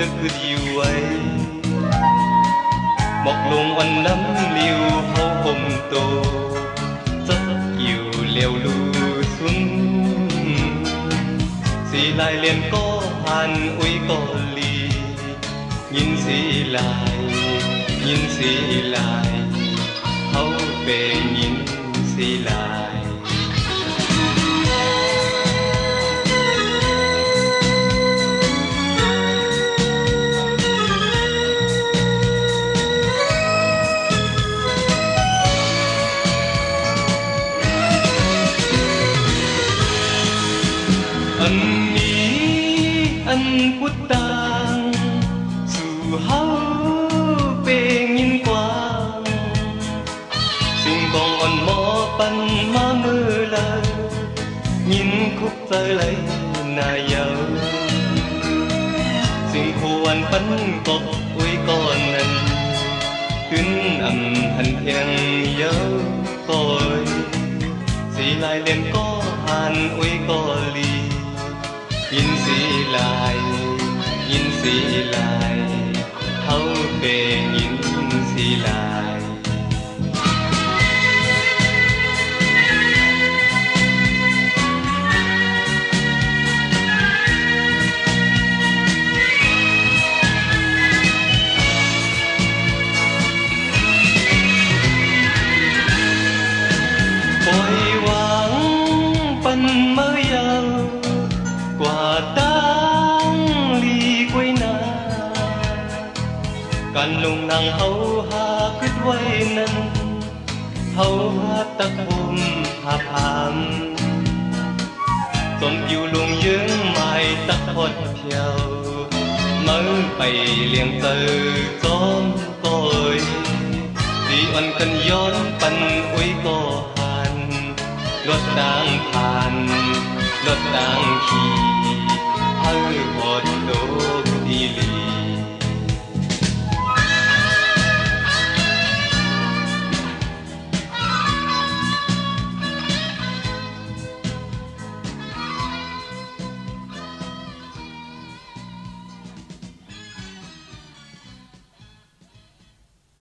rất yêu ấy một luồng oanh nắm liêu hậu hôm tô rất yêu liều lưu xuống xì lại liền có hàn uy có ly nhìn xì lại hậu về nhìn xì lại anh quất tang dù hao về nhìn quang xin con on mò pan má mưa lời nhìn khúc tới lấy na dâu xin khu anh bánh cột uy con anh tuyến âm hành thiên dấu coi xì lại lên có hàn uy có ly nhìn xì lại thấu về nhìn xì lại ôi quang pan mới yêu quả tang ly quay na can lung nang hau ha quyết quay năn hau ha tắc hôm hạp hàm tôm yêu luồng dương mai tắc hot theo mơ bay liền từ tôm coi đi ăn cần gión pan uy có hàn lót đang hàn lót đang khi